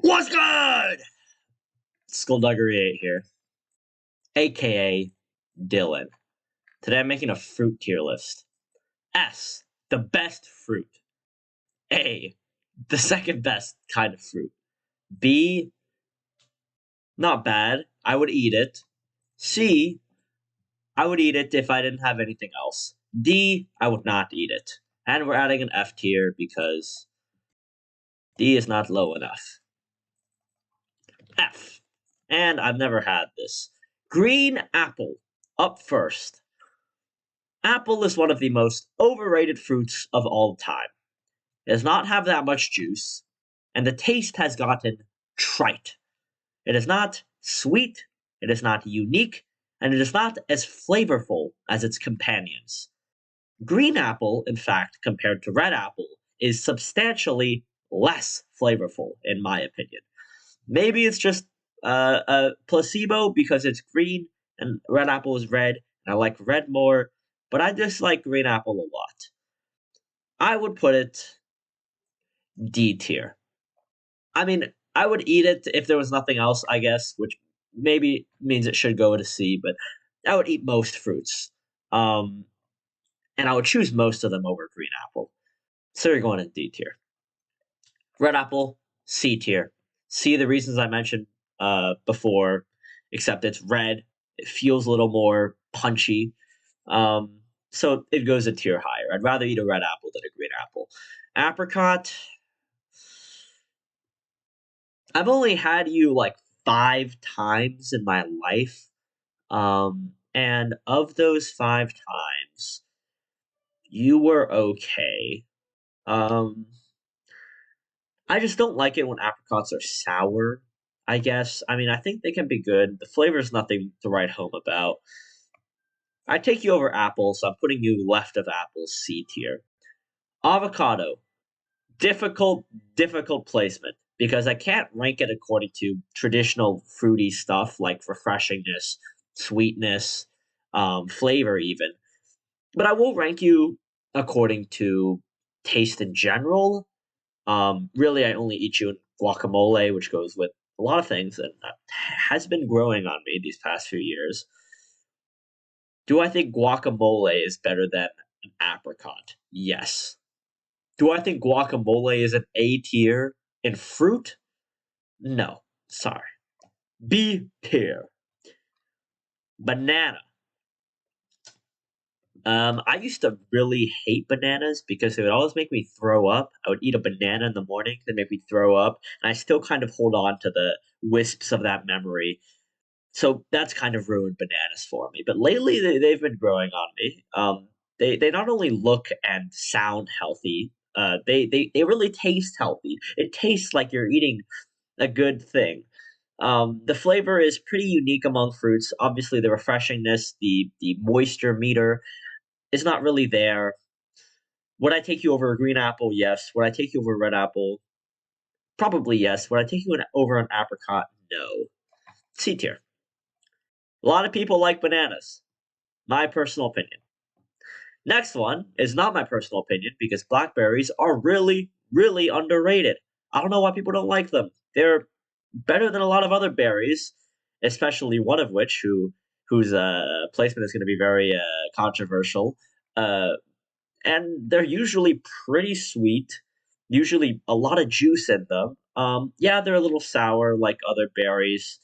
What's good? Skullduggery 8 here, aka Dylan. Today I'm making a fruit tier list. S, the best fruit. A, the second best kind of fruit. B, not bad. I would eat it. C, I would eat it if I didn't have anything else. D, I would not eat it. And we're adding an F tier because D is not low enough. F. And I've never had this. Green apple. Up first. Apple is one of the most overrated fruits of all time. It does not have that much juice, and the taste has gotten trite. It is not sweet, it is not unique, and it is not as flavorful as its companions. Green apple, in fact, compared to red apple, is substantially less flavorful, in my opinion. Maybe it's just a placebo because it's green and red apple is red, and I like red more, but I dislike green apple a lot. I would put it D tier. I mean, I would eat it if there was nothing else, I guess, which maybe means it should go to C, but I would eat most fruits. Um, and I would choose most of them over green apple. So you're going in D tier. Red apple, C tier. C, the reasons I mentioned before, except it's red. It feels a little more punchy. So it goes a tier higher. I'd rather eat a red apple than a green apple. Apricot, I've only had you like 5 times in my life. And of those 5 times, you were okay. Um, I just don't like it when apricots are sour, I guess. I mean, I think they can be good. The flavor's nothing to write home about. I take you over apple, so I'm putting you left of apple, C tier. Avocado, difficult, difficult placement because I can't rank it according to traditional fruity stuff like refreshingness, sweetness, flavor, even. But I will rank you according to taste in general. Really, I only eat you in guacamole, which goes with a lot of things, and that has been growing on me these past few years. Do I think guacamole is better than an apricot? Yes. Do I think guacamole is an A tier in fruit? No. Sorry. B tier. Banana. I used to really hate bananas because it would always make me throw up. I would eat a banana in the morning, then make me throw up, and I still kind of hold on to the wisps of that memory. So that's kind of ruined bananas for me. But lately, they've been growing on me. They not only look and sound healthy, they really taste healthy. It tastes like you're eating a good thing. The flavor is pretty unique among fruits. Obviously, the refreshingness, the moisture meter is not really there. Would I take you over a green apple? Yes. Would I take you over a red apple? Probably yes. Would I take you over an apricot? No. C tier. A lot of people like bananas. My personal opinion. Next one is not my personal opinion because blackberries are really, really underrated. I don't know why people don't like them. They're better than a lot of other berries, especially one of which whose placement is going to be very controversial. Uh, and they're usually pretty sweet. Usually a lot of juice in them. Yeah, they're a little sour like other berries,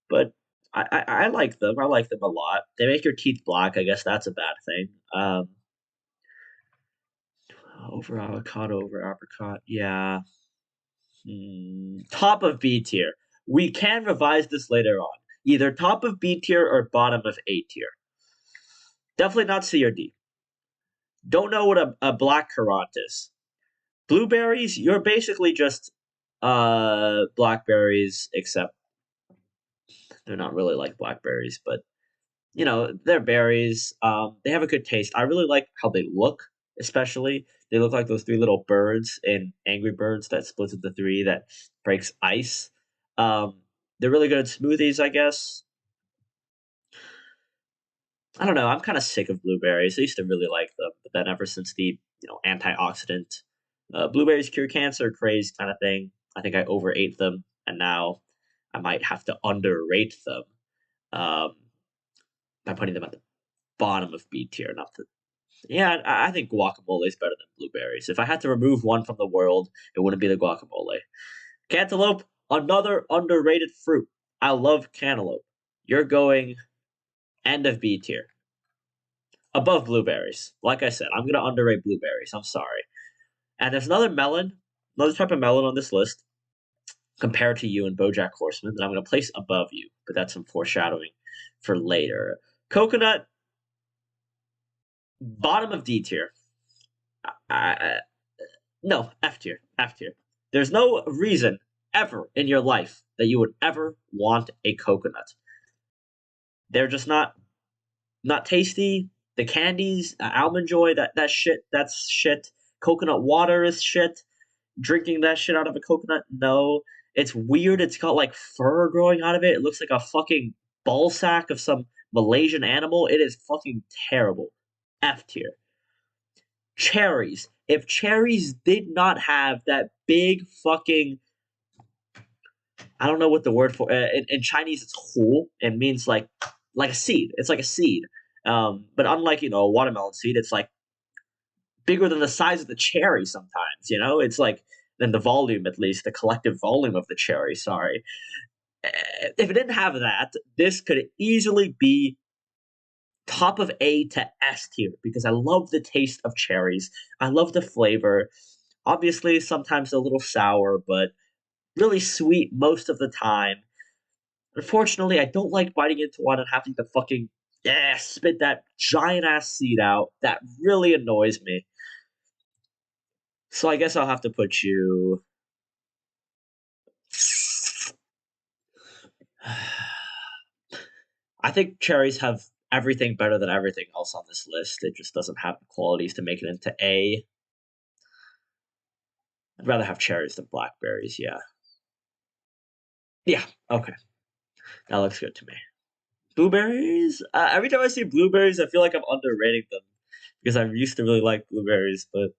but I like them. I like them a lot. They make your teeth black. I guess that's a bad thing. Over avocado, over apricot. Yeah. Top of B tier. We can revise this later on. Either top of B tier or bottom of A tier. Definitely not C or D. Don't know what a black currant is. Blueberries, you're basically just blackberries, except they're not really like blackberries, but they're berries. They have a good taste. I really like how they look, especially. They look like those three little birds in Angry Birds that splits into three that breaks ice. Um, they're really good at smoothies, I guess. I don't know. I'm kind of sick of blueberries. I used to really like them, but then ever since the antioxidant blueberries cure cancer craze kind of thing, I think I overate them, and now I might have to underrate them um, by putting them at the bottom of B tier. Not the Yeah, I think guacamole is better than blueberries. If I had to remove one from the world, it wouldn't be the guacamole. Cantaloupe, another underrated fruit. I love cantaloupe. You're going end of B tier. Above blueberries. Like I said, I'm going to underrate blueberries. I'm sorry. And there's another type of melon on this list, compared to you and Bojack Horseman, that I'm going to place above you. But that's some foreshadowing for later. Coconut, bottom of D tier. No, F tier. F tier. There's no reason ever in your life that you would ever want a coconut. They're just not tasty. The candies, almond joy, that's shit. Coconut water is shit. Drinking that shit out of a coconut, no. It's weird. It's got like fur growing out of it. It looks like a fucking ball sack of some Malaysian animal. It is fucking terrible. F tier. Cherries. If cherries did not have that big fucking, I don't know what the word for in Chinese it's hu. It means like a seed. It's like a seed. But unlike a watermelon seed, it's like bigger than the size of the cherry. Sometimes it's like than the volume, at least the collective volume of the cherry. Sorry, if it didn't have that, this could easily be top of A to S tier because I love the taste of cherries. I love the flavor. Obviously, sometimes a little sour, but really sweet most of the time. Unfortunately, I don't like biting into one and having to fucking spit that giant ass seed out. That really annoys me. So I guess I'll have to put you. I think cherries have everything better than everything else on this list. It just doesn't have the qualities to make it into A. I'd rather have cherries than blackberries. Yeah. Yeah. Okay. That looks good to me. Blueberries? Every time I see blueberries, I feel like I'm underrating them because I used to really like blueberries. But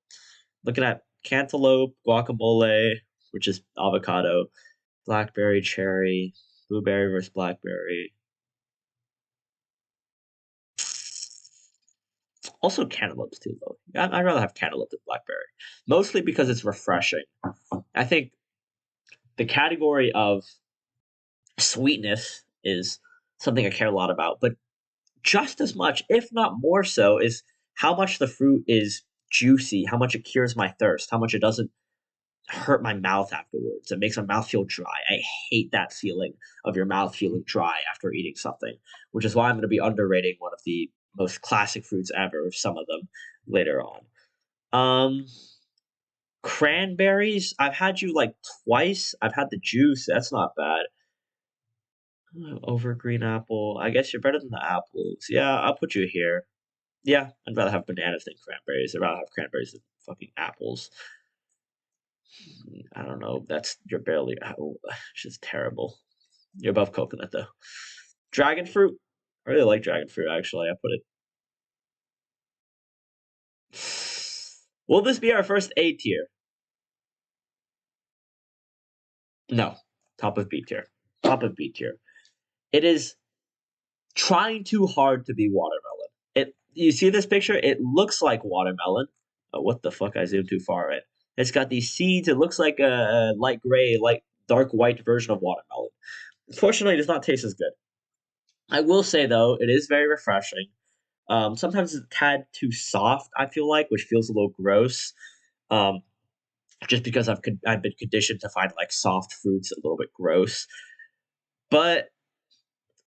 looking at cantaloupe, guacamole, which is avocado, blackberry, cherry, blueberry versus blackberry. Also, cantaloupes too, though. I'd rather have cantaloupe than blackberry, mostly because it's refreshing. I think the category of sweetness is something I care a lot about, but just as much, if not more so, is how much the fruit is juicy, how much it cures my thirst, how much it doesn't hurt my mouth afterwards. It makes my mouth feel dry. I hate that feeling of your mouth feeling dry after eating something, which is why I'm going to be underrating one of the most classic fruits ever, some of them later on. Um, Cranberries, I've had you like twice. I've had the juice. That's not bad. Over green apple. I guess you're better than the apples. Yeah, I'll put you here. Yeah, I'd rather have bananas than cranberries. I'd rather have cranberries than fucking apples. I don't know. You're barely. Oh, it's just terrible. You're above coconut though. Dragon fruit. I really like dragon fruit. Actually, I put it. Will this be our first A tier? No. Top of B tier. Top of B tier. It is trying too hard to be watermelon. You see this picture? It looks like watermelon. Oh, what the fuck? I zoomed too far in. It's got these seeds. It looks like a light gray, light dark white version of watermelon. Unfortunately, it does not taste as good. I will say though, it is very refreshing. Sometimes it's a tad too soft. I feel like, which feels a little gross. Um, just because I've been conditioned to find like soft fruits a little bit gross. But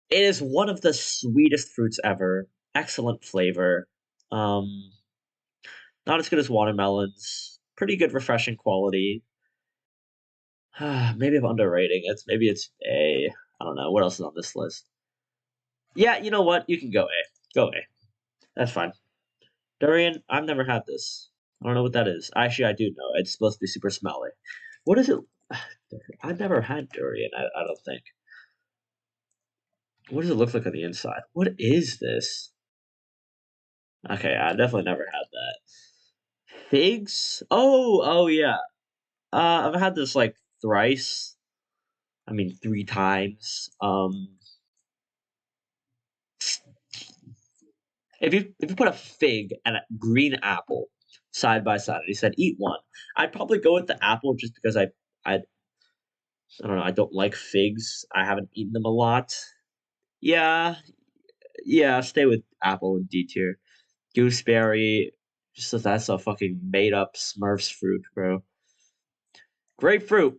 it is one of the sweetest fruits ever. Excellent flavor. Um, Not as good as watermelons. Pretty good, refreshing quality. Maybe I'm underrating it. Maybe it's A. I don't know. What else is on this list? Yeah, you know what? You can go A. Go A. That's fine. Durian, I've never had this. I don't know what that is. Actually, I do know. It's supposed to be super smelly. What is it? I've never had durian, I don't think. What does it look like on the inside? What is this? Okay, I definitely never had that. Figs? Oh, yeah. I've had this like thrice. I mean, 3 times. If you put a fig and a green apple side by side, and you said eat one, I'd probably go with the apple just because I don't know, I don't like figs. I haven't eaten them a lot. Yeah, yeah, stay with apple and D tier. Gooseberry, just that's a fucking made up Smurfs fruit, bro. Grapefruit.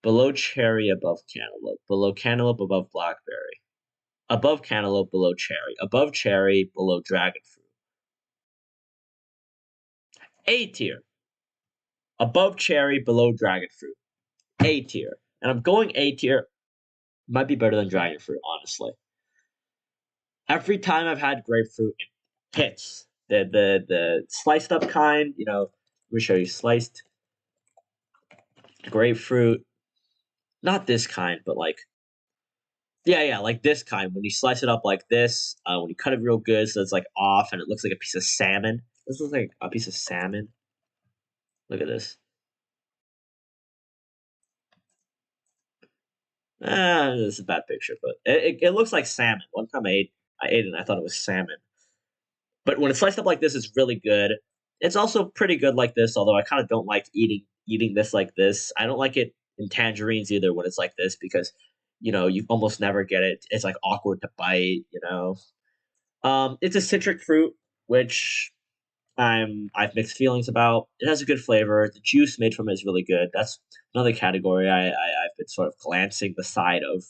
Below cherry, above cantaloupe. Below cantaloupe, above blackberry. Above cantaloupe, below cherry. Above cherry, below dragon fruit. A tier. Above cherry, below dragon fruit. A tier. And I'm going A tier. Might be better than dragon fruit, honestly. Every time I've had grapefruit, it hits. The sliced up kind, let me show you sliced grapefruit. Not this kind, but like yeah, like this kind. When you slice it up like this, when you cut it real good, so it's like off and it looks like a piece of salmon. This looks like a piece of salmon. Look at this. This is a bad picture, but it looks like salmon. One time I ate it and I thought it was salmon. But when it's sliced up like this, it's really good. It's also pretty good like this, although I kind of don't like eating this like this. I don't like it in tangerines either when it's like this because you almost never get it. It's like awkward to bite. It's a citric fruit, which I've mixed feelings about. It has a good flavor. The juice made from it is really good. That's another category I've been sort of glancing the side of.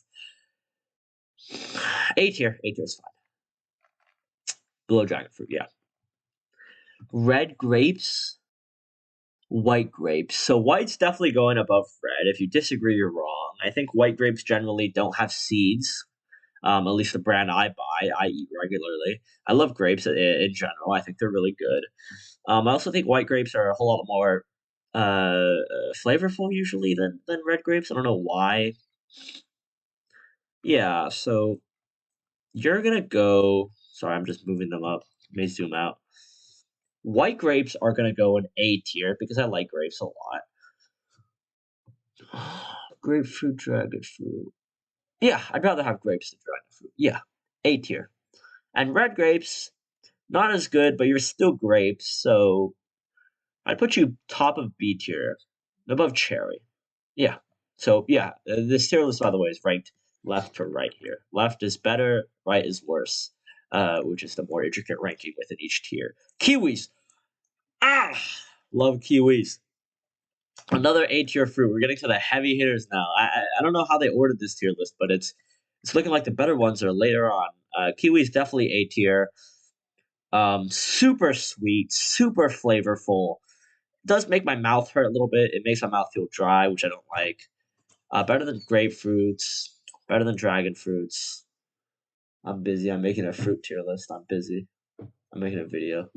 A tier. A tier is fine. Below dragon fruit, yeah. Red grapes, white grapes. So white's definitely going above red. If you disagree, you're wrong. I think white grapes generally don't have seeds. At least the brand I eat regularly. I love grapes in general. I think they're really good. I also think white grapes are a whole lot more flavorful usually than red grapes. I don't know why. Yeah, so you're gonna go. Sorry, I'm just moving them up. Let me zoom out. White grapes are gonna go in A tier because I like grapes a lot. Grapefruit, dragon fruit. Yeah, I'd rather have grapes than dragon fruit. Yeah, A tier. And red grapes, not as good, but you're still grapes, so I'd put you top of B tier, above cherry. Yeah. So yeah, this tier list, by the way, is ranked left to right here. Left is better, right is worse, which is the more intricate ranking within each tier. Kiwis. Ah, love kiwis. Another A tier fruit. We're getting to the heavy hitters now. I don't know how they ordered this tier list, but it's looking like the better ones are later on. Kiwi is definitely A tier. Super sweet, super flavorful. Does make my mouth hurt a little bit. It makes my mouth feel dry, which I don't like. Better than grapefruits. Better than dragon fruits. I'm busy. I'm making a fruit tier list. I'm busy. I'm making a video.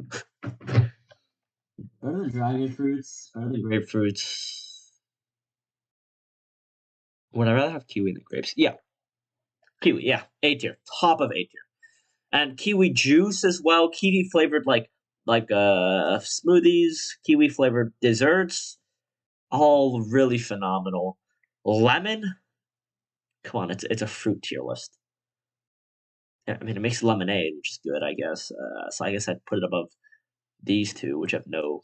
Better than dragon fruits. Better than grapefruits. Would I rather have kiwi than grapes? Yeah, kiwi. Yeah, A tier. Top of A tier. And kiwi juice as well. Kiwi flavored like smoothies. Kiwi flavored desserts. All really phenomenal. Lemon. Come on, it's a fruit tier list. Yeah, I mean, it makes lemonade, which is good, I guess. So I guess I'd put it above these two, which have no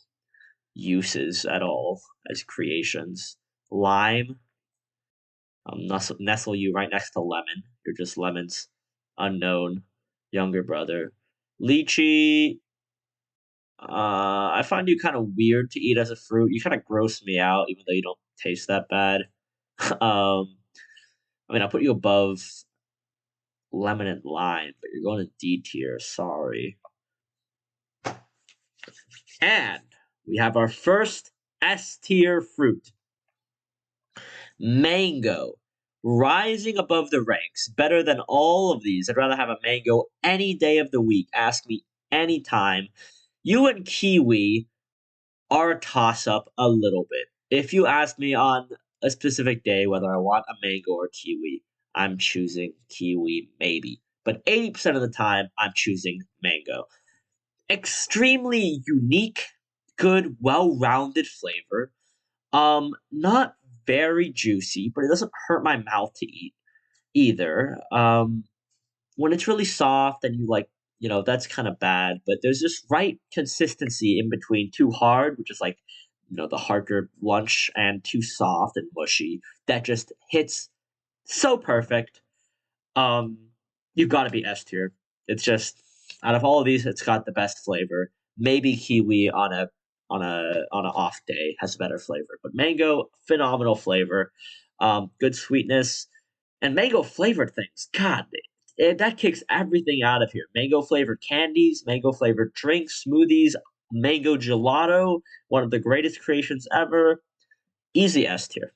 uses at all as creations. Lime, nestle you right next to lemon. You're just lemon's unknown younger brother. Lychee, I find you kind of weird to eat as a fruit. You kind of gross me out, even though you don't taste that bad. I mean, I'll put you above lemon and lime, but you're going to D tier. Sorry. And we have our first S tier fruit, mango, rising above the ranks, better than all of these. I'd rather have a mango any day of the week. Ask me anytime. You and kiwi are a toss up a little bit. If you ask me on a specific day whether I want a mango or kiwi, I'm choosing kiwi maybe. But 80% of the time, I'm choosing mango. Extremely unique, good, well-rounded flavor. Not very juicy, but it doesn't hurt my mouth to eat either. When it's really soft and you like, that's kind of bad, but there's this right consistency in between too hard, which is like, the harder lunch, and too soft and mushy that just hits so perfect. Um, you've got to be S tier. It's just out of all of these, it's got the best flavor. Maybe kiwi on a off day has better flavor, but mango phenomenal flavor, good sweetness, and mango flavored things. God, that kicks everything out of here. Mango flavored candies, mango flavored drinks, smoothies, mango gelato, one of the greatest creations ever. Easy S tier.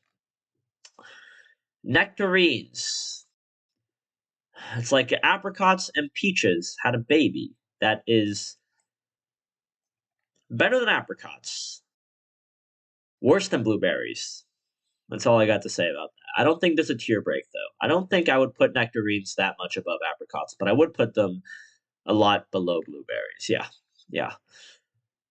Nectarines. It's like apricots and peaches had a baby that is better than apricots, worse than blueberries. That's all I got to say about that. I don't think there's a tier break, though. I don't think I would put nectarines that much above apricots, but I would put them a lot below blueberries. Yeah, yeah.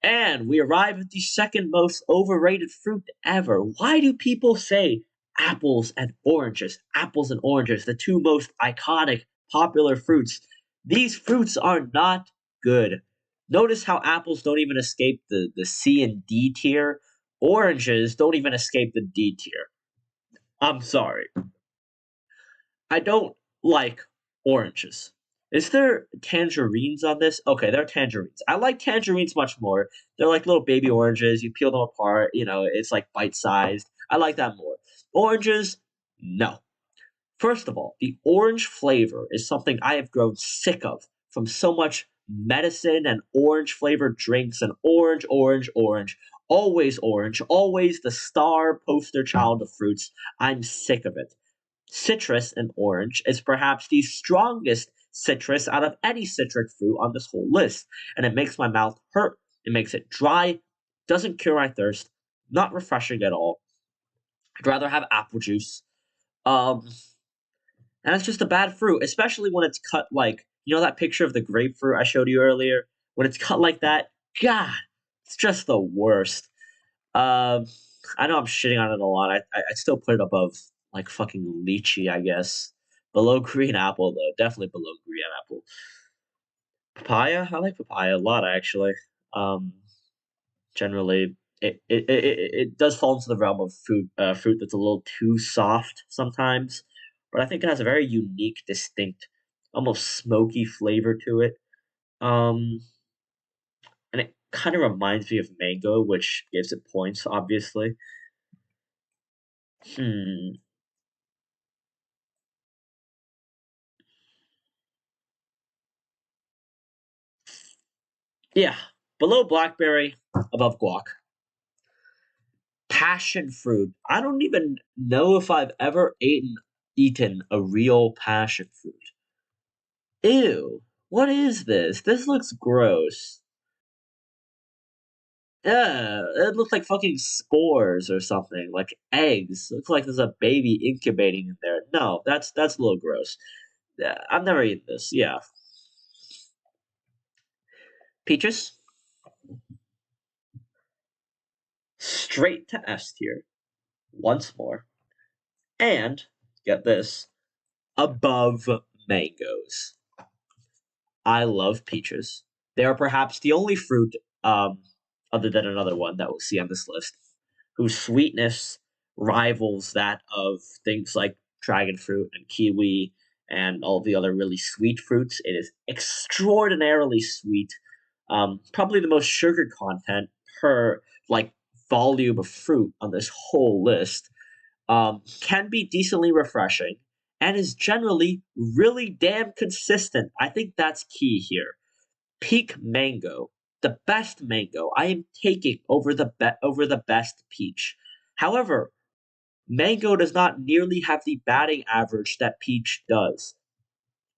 And we arrive at the second most overrated fruit ever. Why do people say apples and oranges? Apples and oranges, the two most iconic, popular fruits. These fruits are not good. Notice how apples don't even escape the C and D tier. Oranges don't even escape the D tier. I'm sorry. I don't like oranges. Is there tangerines on this? Okay, there are tangerines. I like tangerines much more. They're like little baby oranges. You peel them apart, it's like bite sized. I like that more. Oranges, no. First of all, the orange flavor is something I have grown sick of from so much medicine and orange flavored drinks and orange, orange, orange, always the star poster child of fruits. I'm sick of it. Citrus and orange is perhaps the strongest citrus out of any citric fruit on this whole list, and it makes my mouth hurt. It makes it dry, doesn't cure my thirst, not refreshing at all. I'd rather have apple juice. Um, and it's just a bad fruit, especially when it's cut like that picture of the grapefruit I showed you earlier. When it's cut like that, God, it's just the worst. Um, I know I'm shitting on it a lot. I still put it above like fucking lychee, I guess. Below green apple though, definitely below green apple. Papaya, I like papaya a lot actually. Um, Generally, it does fall into the realm of fruit that's a little too soft sometimes, but I think it has a very unique, distinct, almost smoky flavor to it. Um, and it kind of reminds me of mango, which gives it points, obviously. Hmm. Yeah, below blackberry, above guac. Passion fruit. I don't even know if I've ever eaten a real passion fruit. Ew. What is this? This looks gross. Yeah, it looks like fucking spores or something, like eggs. Looks like there's a baby incubating in there. No, that's a little gross. Yeah, I've never eaten this. Yeah, peaches straight to S tier once more, and get this above mangoes. I love peaches. They are perhaps the only fruit, other than another one that we'll see on this list, whose sweetness rivals that of things like dragon fruit and kiwi and all the other really sweet fruits. It is extraordinarily sweet. Probably the most sugar content per like volume of fruit on this whole list. Can be decently refreshing, and is generally really damn consistent. I think that's key here. Peak mango, the best mango, I am taking over the best peach. However, mango does not nearly have the batting average that peach does.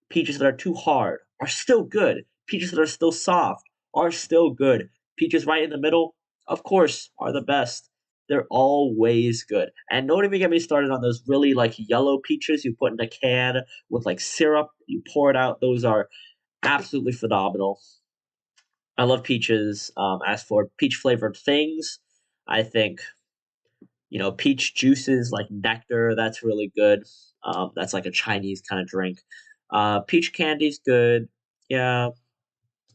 Peaches that are too hard are still good. Peaches that are still soft are still good. Peaches right in the middle, of course, are the best. They're always good. And don't even get me started on those really like yellow peaches you put in a can with like syrup. You pour it out. Those are absolutely phenomenal. I love peaches. As for peach flavored things, I think peach juices like nectar. That's really good. That's like a Chinese kind of drink. Peach candy's good. Yeah,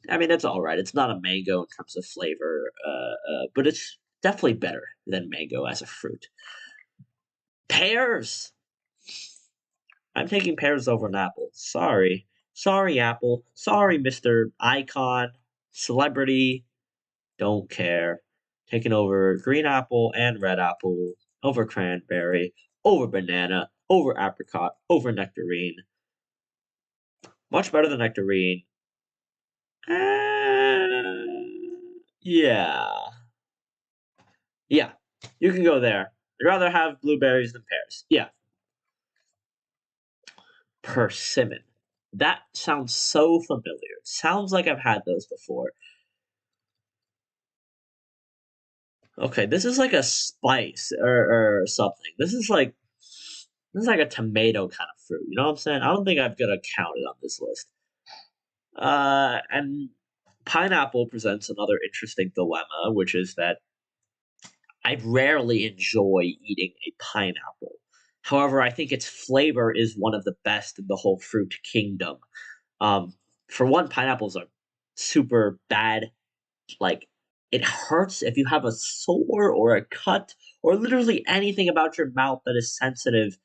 I mean it's all right. It's not a mango in terms of flavor, but it's definitely better than mango as a fruit. Pears. I'm taking pears over an apple. Sorry. Sorry, Apple. Sorry, Mr. Icon. Celebrity. Don't care. Taking over green apple and red apple, over cranberry, over banana, over apricot, over nectarine. Much better than nectarine. Yeah. Yeah. You can go there. I'd rather have blueberries than pears. Yeah. Persimmon. That sounds so familiar. Sounds like I've had those before. Okay, this is like a spice or something. This is like a tomato kind of fruit. You know what I'm saying? I don't think I'm gonna count it on this list. And pineapple presents another interesting dilemma, which is that I rarely enjoy eating a pineapple. However, I think its flavor is one of the best in the whole fruit kingdom. Um, for one, pineapples are super bad. Like, it hurts if you have a sore or a cut or literally anything about your mouth that is sensitive.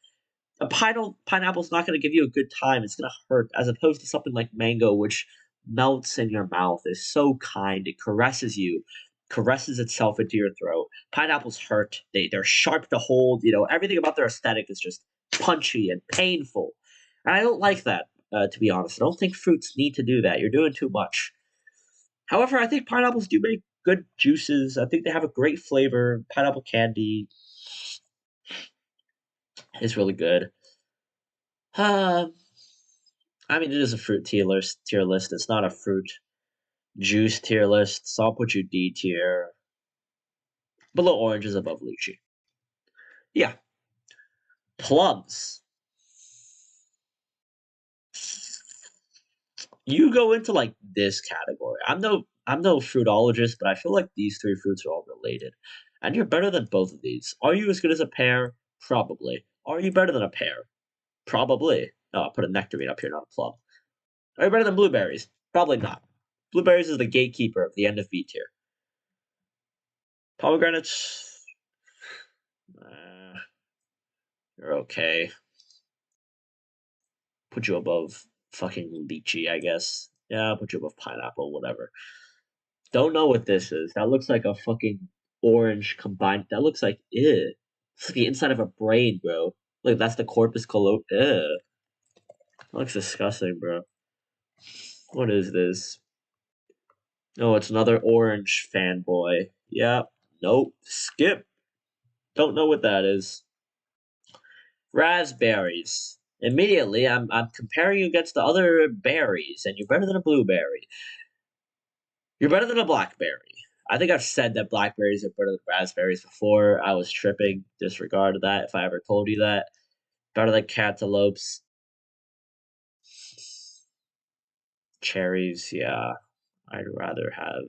A pineapple's not going to give you a good time. It's going to hurt, as opposed to something like mango, which melts in your mouth, is so kind. It caresses you, caresses itself into your throat. Pineapples hurt. They're sharp to hold. Everything about their aesthetic is just punchy and painful, and I don't like that. To be honest, I don't think fruits need to do that. You're doing too much. However, I think pineapples do make good juices. I think they have a great flavor. Pineapple candy is really good. Um, I mean, it is a fruit tier list. Tier list. It's not a fruit juice tier list, so I'll put you D tier. Below orange is above lychee. Yeah, plums. You go into like this category. I'm no fruitologist, but I feel like these three fruits are all related, and you're better than both of these. Are you as good as a pear? Probably. Are you better than a pear? Probably. Oh, I'll put a nectarine up here, not a plum. Are you better than blueberries? Probably not. Blueberries is the gatekeeper of the end of B tier. Pomegranates, uh, you're okay. Put you above fucking lychee, I guess. Yeah, I'll put you above pineapple, whatever. Don't know what this is. That looks like a fucking orange combined. That looks like ew. It's like the inside of a brain, bro. Like that's the corpus callosum. Ew. That looks disgusting, bro. What is this? Oh, it's another orange fanboy. Yeah. Nope. Skip. Don't know what that is. Raspberries. Immediately, I'm comparing you against the other berries, and you're better than a blueberry. You're better than a blackberry. I think I've said that blackberries are better than raspberries before. I was tripping. Disregard that if I ever told you that. Better than cantaloupes. Cherries, yeah. I'd rather have.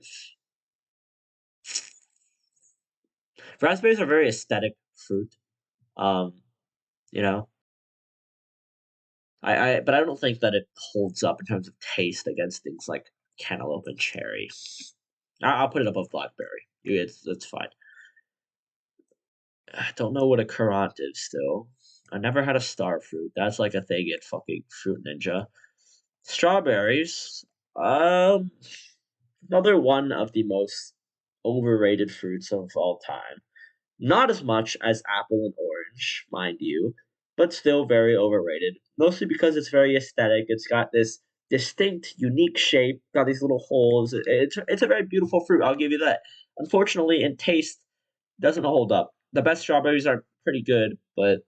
Raspberries are very aesthetic fruit. Um, you know, but I don't think that it holds up in terms of taste against things like cantaloupe and cherry. I'll put it above blackberry. It's fine. I don't know what a currant is still. I never had a star fruit. That's like a thing at fucking Fruit Ninja. Strawberries. Um, Another one of the most overrated fruits of all time. Not as much as apple and orange, mind you, but still very overrated. Mostly because it's very aesthetic. It's got this distinct, unique shape. Got these little holes. It's a very beautiful fruit. I'll give you that. Unfortunately, in taste, doesn't hold up. The best strawberries are pretty good, but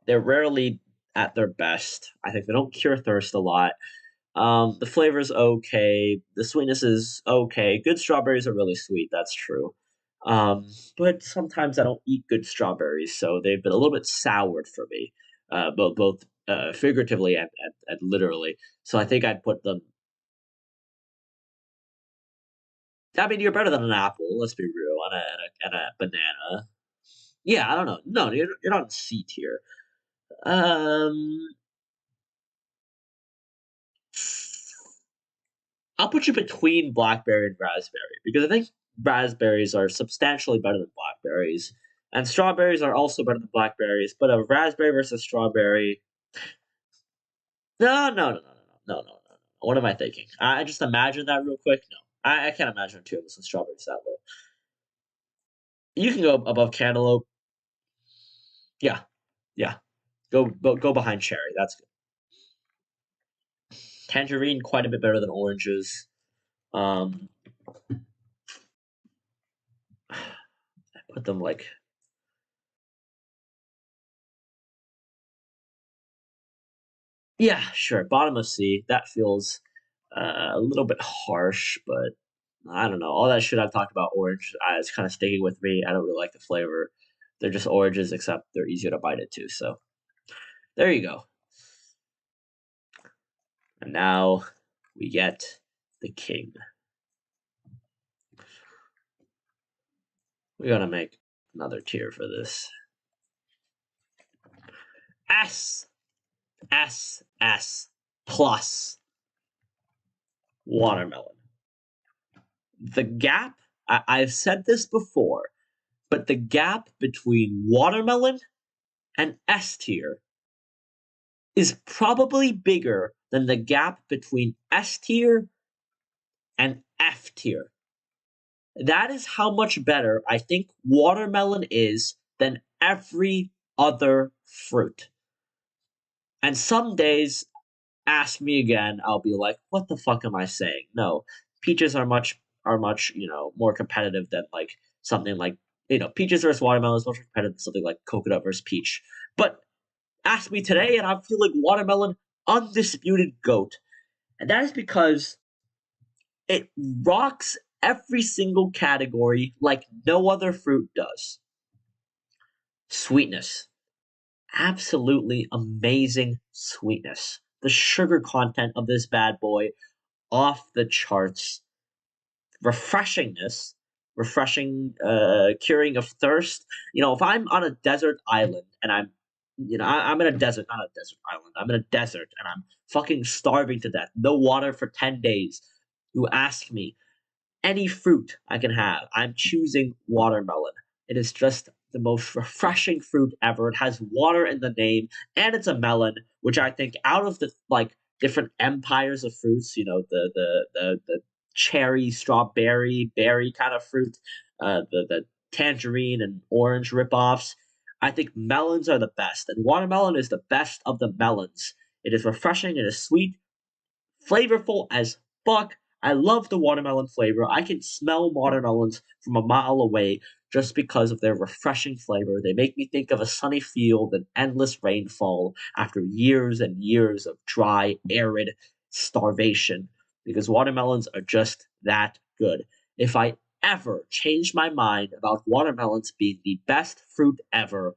they're rarely at their best. I think they don't cure thirst a lot. The flavor's okay. The sweetness is okay. Good strawberries are really sweet. That's true. But sometimes I don't eat good strawberries, so they've been a little bit soured for me, both figuratively and literally. So I think I'd put them I mean, you're better than an apple. Let's be real, and a banana. Yeah, I don't know. No, you're not in C tier. Um, I'll put you between blackberry and raspberry because I think raspberries are substantially better than blackberries, and strawberries are also better than blackberries. But a raspberry versus strawberry, no, no, no, no, no, no, no, no, no. No. What am I thinking? I just imagine that real quick. No, I can't imagine two of us with strawberries that low. You can go above cantaloupe. Yeah, yeah. Go behind cherry. That's good. Tangerine quite a bit better than oranges. Um, I put them like yeah, sure. Bottom of C. That feels a little bit harsh, but I don't know. All that shit I've talked about orange, it's kind of sticking with me. I don't really like the flavor. They're just oranges, except they're easier to bite into. So there you go. And now we get the king. We gotta make another tier for this. S S S plus watermelon. The gap. I've said this before, but the gap between watermelon and S tier is probably bigger than the gap between S tier and F tier. That is how much better I think watermelon is than every other fruit. And some days, ask me again, I'll be like, "What the fuck am I saying?" No, peaches are much more competitive than like something like peaches versus watermelon is much more competitive than something like coconut versus peach. But ask me today, and I feel like watermelon undisputed goat. And that is because it rocks every single category like no other fruit does. Sweetness. Absolutely amazing sweetness. The sugar content of this bad boy off the charts. Refreshingness, refreshing, curing of thirst. If I'm on a desert island and I'm in a desert, not a desert island. I'm in a desert and I'm fucking starving to death. No water for 10 days. You ask me any fruit I can have. I'm choosing watermelon. It is just the most refreshing fruit ever. It has water in the name, and it's a melon, which I think out of the like different empires of fruits, the cherry, strawberry, berry kind of fruit, the tangerine and orange ripoffs. I think melons are the best, and watermelon is the best of the melons. It is refreshing. It is sweet, flavorful as fuck. I love the watermelon flavor. I can smell watermelons from a mile away just because of their refreshing flavor. They make me think of a sunny field and endless rainfall after years and years of dry, arid starvation because watermelons are just that good. If I ever change my mind about watermelons being the best fruit ever,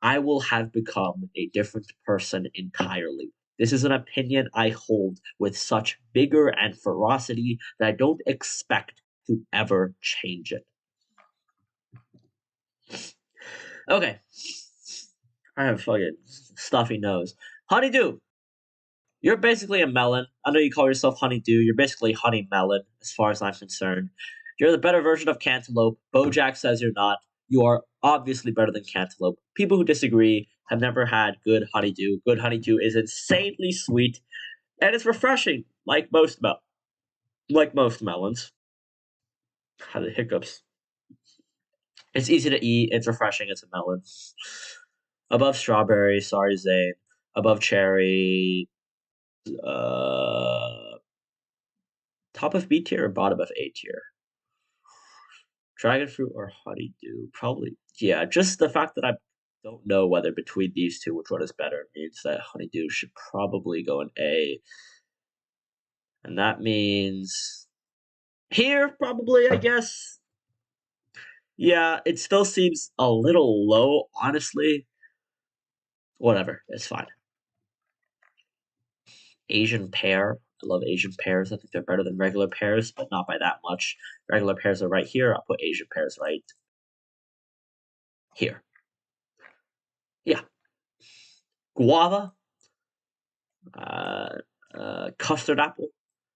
I will have become a different person entirely. This is an opinion I hold with such vigor and ferocity that I don't expect to ever change it. Okay, I have fucking stuffy nose. Honeydew, you're basically a melon. I know you call yourself honeydew. You're basically honey melon, as far as I'm concerned. You're the better version of cantaloupe. Bojack says you're not. You are obviously better than cantaloupe. People who disagree have never had good honeydew. Good honeydew is insanely sweet and it's refreshing, like most melons. Had the hiccups. It's easy to eat. It's refreshing. It's a melon. Above strawberry, sorry Zane. Above cherry, uh, top of B tier or bottom of A tier? Dragon fruit or honeydew? Probably, yeah. Just the fact that I don't know whether between these two which one is better means that honeydew should probably go in A, and that means here probably I guess. Yeah, it still seems a little low, honestly. Whatever, it's fine. Asian pear. I love Asian pears. I think they're better than regular pears, but not by that much. Regular pears are right here. I'll put Asian pears right here. Yeah. Guava, uh, custard apple.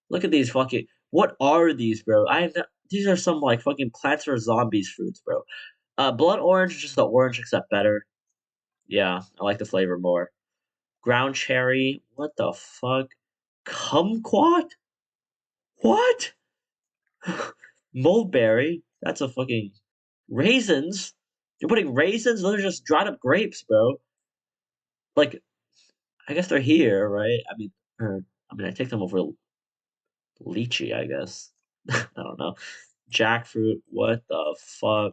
Look at these fucking. What are these, bro? These are some like fucking Plants vs Zombies fruits, bro. Blood orange is just the orange except better. Yeah, I like the flavor more. Ground cherry. What the fuck? Kumquat? What? Mulberry? That's a fucking raisins. You're putting raisins? Those are just dried up grapes, bro. Like, I guess they're here, right? I take them over lychee, I guess. I don't know. Jackfruit. What the fuck?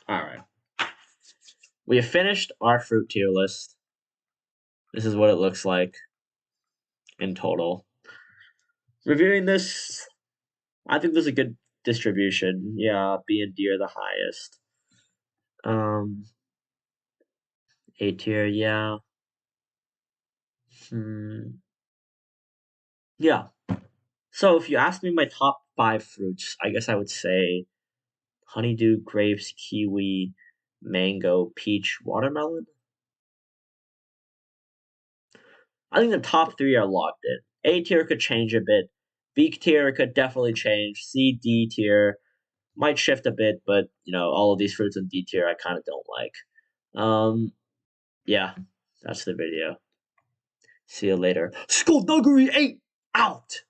All right. We have finished our fruit tier list. This is what it looks like in total. Reviewing this, I think there's a good distribution. Yeah, B and D are the highest. Um, A tier, yeah. Hmm. Yeah. So if you ask me my top 5 fruits, I guess I would say honeydew, grapes, kiwi, mango, peach, watermelon. I think the top 3 are locked in. A tier could change a bit. B tier could definitely change. C, D tier might shift a bit, but all of these fruits in D tier I kind of don't like. Yeah, that's the video. See you later. Skullduggery 8 out.